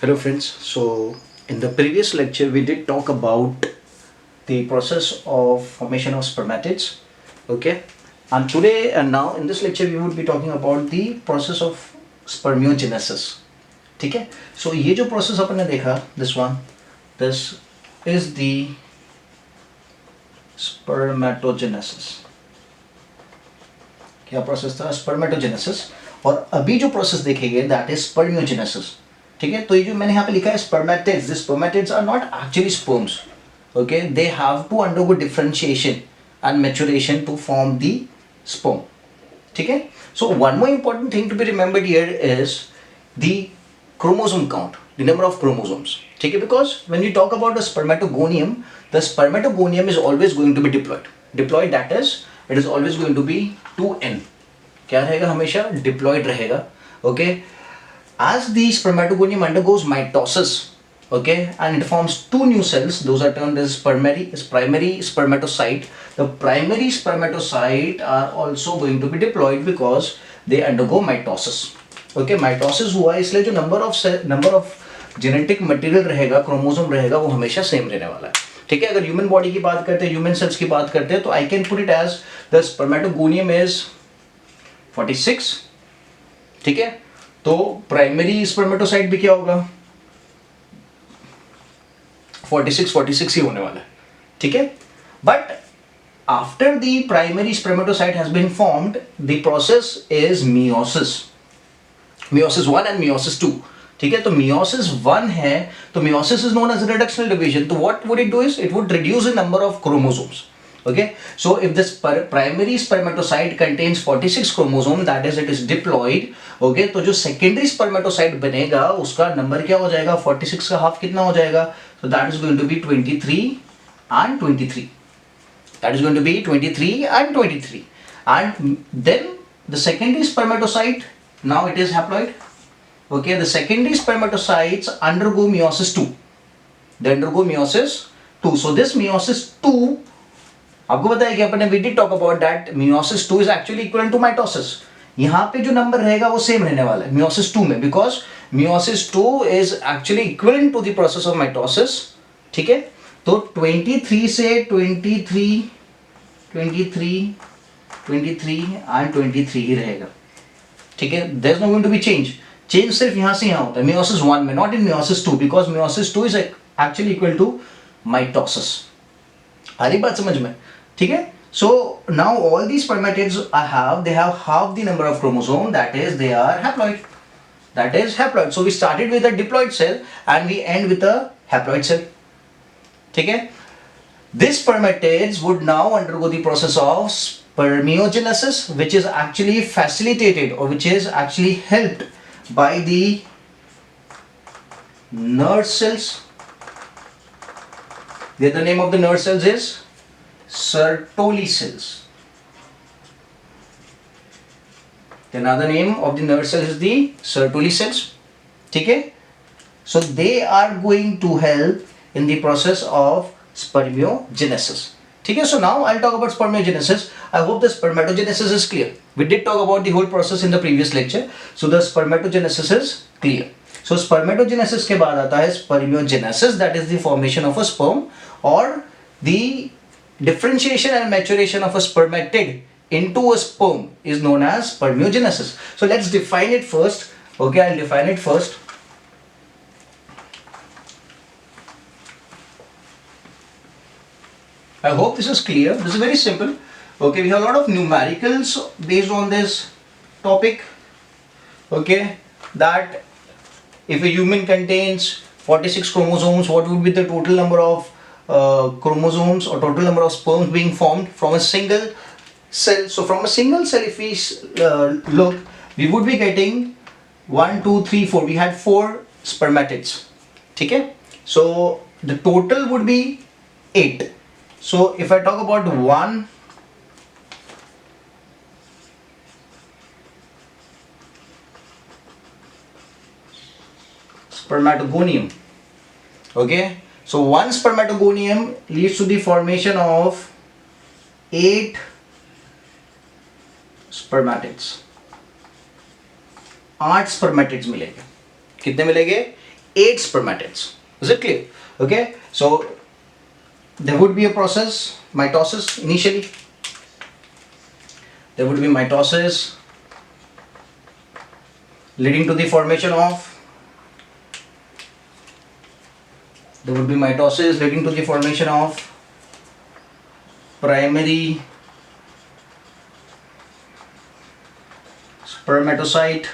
Hello friends, so in the previous lecture we did talk about the process of formation of spermatids, okay, and today and now in this lecture we would be talking about the process of spermiogenesis. ठीक है, so ये जो process अपन ने देखा, this is the spermatogenesis. क्या process था? Spermatogenesis. और अभी जो process देखेंगे that is spermiogenesis. ठीक है, तो ये जो मैंने यहाँ पे लिखा है spermatids, the spermatids are not actually sperms, okay, they have to undergo differentiation and maturation to form the sperm. ठीक है, so one more important thing to be remembered here is the chromosome count, the number of chromosomes. ठीक है, because when you talk about the spermatogonium, the spermatogonium is always going to be diploid, that is it is always going to be 2n. क्या रहेगा? हमेशा diploid रहेगा. Okay, as the spermatogonium undergoes mitosis, okay, and it forms two new cells, those are termed as primary spermatocyte. The primary spermatocyte are also going to be diploid because they undergo mitosis. Okay, mitosis हुआ इसलिए जो number of genetic material रहेगा, chromosome रहेगा, वो हमेशा same रहने वाला है. ठीक है, अगर human body की बात करते हैं, human cells की बात करते हैं, तो I can put it as the spermatogonium is 46. ठीक है, तो प्राइमरी स्पर्मेटोसाइट भी क्या होगा? 46 ही होने वाला है. ठीक है, but after the primary spermatocyte has been formed the process is meiosis 1 and meiosis 2. ठीक है, तो मियोसिस 1 है, तो meiosis is known as reductional division. तो what would it do is it would reduce the number of chromosomes. Okay, so if this primary spermatocyte contains 46 chromosome, that is it is diploid. Okay, तो जो secondary spermatocyte बनेगा उसका number क्या हो जाएगा? 46 का half कितना हो जाएगा? So that is going to be 23 and 23. That is going to be 23 and 23. And then the secondary spermatocyte, now it is haploid. Okay, the secondary spermatocytes undergo meiosis 2. They undergo meiosis 2. So this meiosis 2, आपको पता है कि अपन ने we did talk about that meiosis 2 is actually equivalent to mitosis. यहाँ पे जो number रहेगा वो सेम रहने वाला है meiosis 2 में, because meiosis 2 is actually equivalent to the process of mitosis. ठीक है, तो 23 से 23 and 23 ही रहेगा. ठीक है, there is not going to be change सिर्फ यहाँ से यहाँ होता है meiosis 1 में, not in meiosis 2, because meiosis 2 is actually equal to mitosis. आ रही बात समझ में? ठीक है, so now all these spermatids they have half the number of chromosome, that is they are haploid. So we started with a diploid cell and we end with a haploid cell. ठीक है, these spermatids would now undergo the process of spermiogenesis, which is actually facilitated or which is actually helped by the nurse cells. The other name of the nurse cells is Sertoli cells. The another name of the nurse cells is the Sertoli cells. ठीक है, so they are going to help in the process of spermiogenesis. ठीक है, so now I'll talk about spermiogenesis. I hope the spermatogenesis is clear. We did talk about the whole process in the previous lecture, so the spermatogenesis is clear. So spermatogenesis के बाद आता है spermiogenesis, that is the formation of a sperm or the differentiation and maturation of a spermatid into a sperm is known as spermiogenesis. So let's define it first. Okay, I'll define it first. I hope this is clear. This is very simple. Okay, we have a lot of numericals based on this topic. Okay, that if a human contains 46 chromosomes, what would be the total number of chromosomes or total number of sperms being formed from a single cell. So from a single cell, if we look, we would be getting 1, 2, 3, 4. We had 4 spermatids. ठीक है, so the total would be 8. So if I talk about one spermatogonium, okay, so one spermatogonium leads to the formation of 8 spermatids. 8 spermatids मिलेंगे. कितने मिलेंगे? 8 spermatids. Is it clear? Okay, so there would be a process, mitosis initially. There would be mitosis leading to the formation of primary spermatocyte.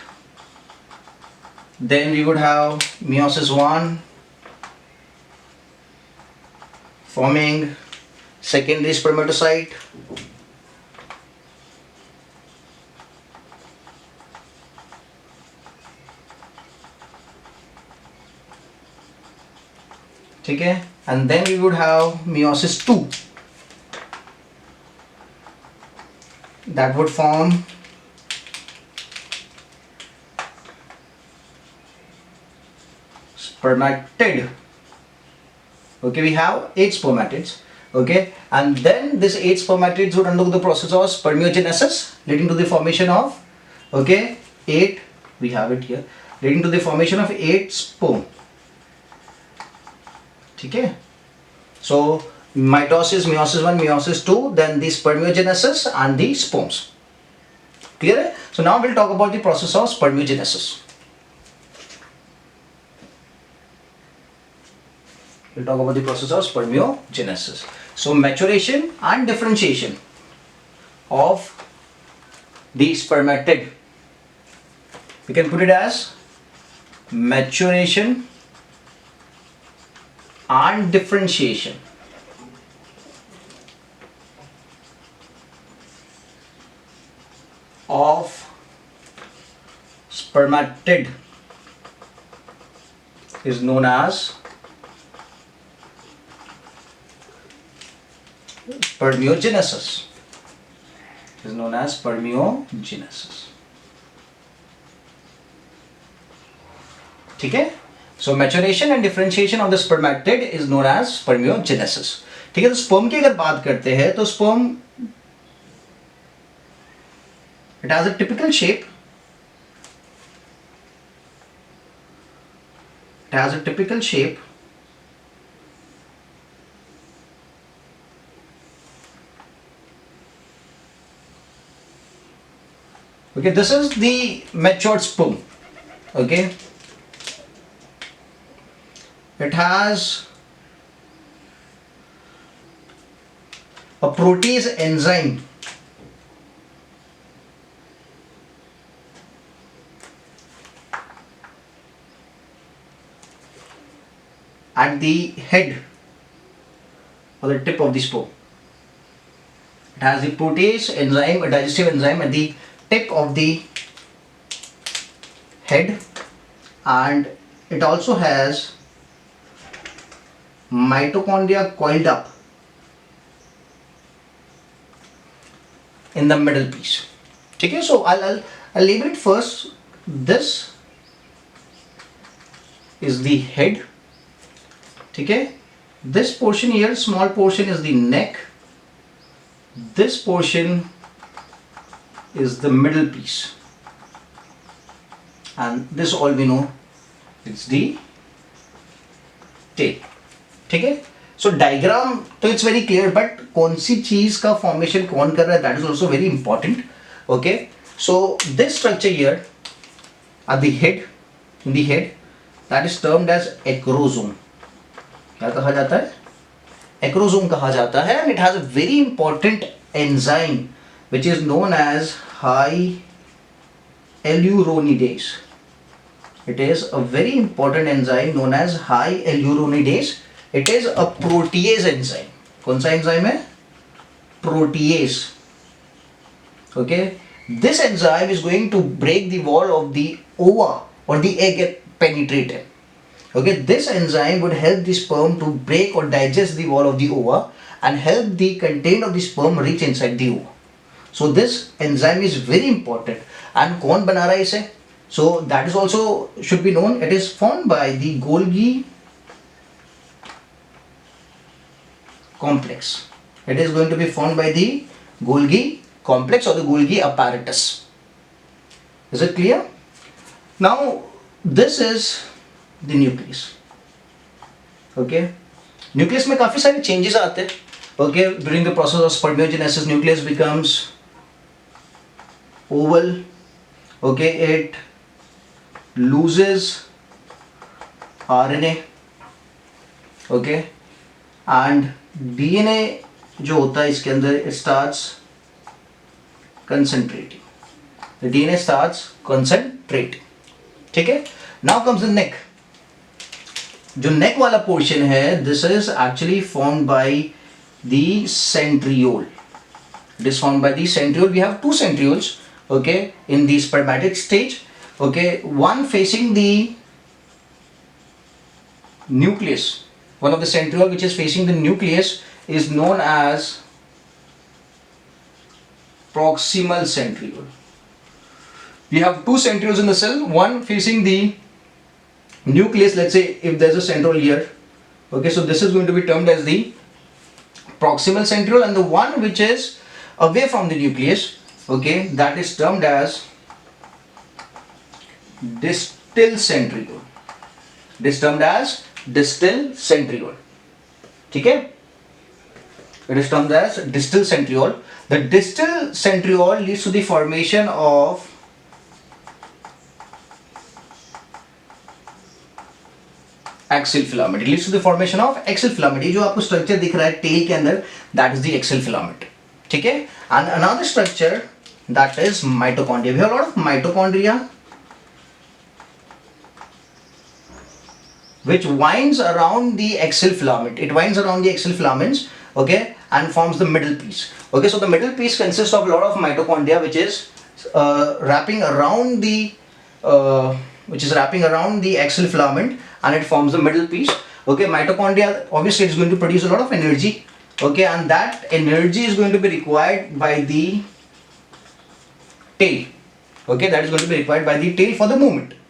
Then we would have meiosis 1 forming secondary spermatocyte. Okay, and then we would have meiosis 2 that would form spermatid. Okay, we have 8 spermatids. Okay, and then this 8 spermatids would undergo the process of spermiogenesis, leading to the formation of 8, we have it here, leading to the formation of 8 sperm. Okay, so mitosis, meiosis 1, meiosis 2, then the spermiogenesis and the sperms. Clear? So now we'll talk about the process of spermiogenesis. So maturation and differentiation of the spermatid. We can put it as maturation and differentiation of spermatid is known as spermiogenesis. Okay? So maturation and differentiation of the spermatid is known as spermiogenesis. ठीक है, तो sperm की अगर बात करते हैं तो sperm it has a typical shape. Okay, this is the matured sperm. Okay, it has a protease enzyme at the head or the tip of the sperm. It has the protease enzyme, a digestive enzyme at the tip of the head, and it also has mitochondria coiled up in the middle piece. Okay, so I'll label it first. This is the head. Okay, this portion here, small portion, is the neck. This portion is the middle piece, and this all we know, it's the tail. ठीक है, so diagram तो it's very clear, but कौन सी चीज का formation कौन कर रहा है, that is also very important. Okay, so this structure here at the head, in the head, that is termed as acrosome. क्या कहा जाता है? Acrosome कहा जाता है, and it has a very important enzyme which is known as hyaluronidase. It is a very important enzyme known as hyaluronidase. It is a protease enzyme. कौन सा enzyme है? Protease. Okay, this enzyme is going to break the wall of the ova or the egg and penetrate it. Okay, this enzyme would help the sperm to break or digest the wall of the ova and help the content of the sperm reach inside the ova. So this enzyme is very important. And कौन बना रहा है इसे? So that is also should be known. It is formed by the Golgi complex. It is going to be formed by the Golgi complex or the Golgi apparatus. Is it clear? Now this is the nucleus. Okay, nucleus में काफी सारे changes आते हैं. Okay, during the process of spermiogenesis, nucleus becomes oval. Okay, it loses RNA. Okay, and DNA जो होता है इसके अंदर, it starts concentrating. The DNA starts concentrating. ठीक है. Now comes the neck. जो neck वाला portion है, this is actually formed by the centriole. It is formed by the centriole. We have two centrioles, okay, in the spermatid stage. Okay, one facing the nucleus. One of the centriole which is facing the nucleus is known as proximal centriole. We have two centrioles in the cell, one facing the nucleus. Let's say if there's a centriole here, okay, so this is going to be termed as the proximal centriole, and the one which is away from the nucleus, okay, that is termed as distal centriole. It is termed as distal centriole. Okay, it is termed as distal centriole. The distal centriole leads to the formation of axial filament. It leads to the formation of axial filament. ये जो आपको structure दिख रहा है tail के अंदर, that is the axial filament. ठीक है. And another structure that is mitochondria. We have lot of mitochondria which winds around the axial filament. It winds around the axial filaments, okay, and forms the middle piece. Okay, so the middle piece consists of a lot of mitochondria which is wrapping around the axial filament, and it forms the middle piece. Okay, mitochondria obviously is going to produce a lot of energy. Okay, and that energy is going to be required by the tail. Okay, that is going to be required by the tail for the movement.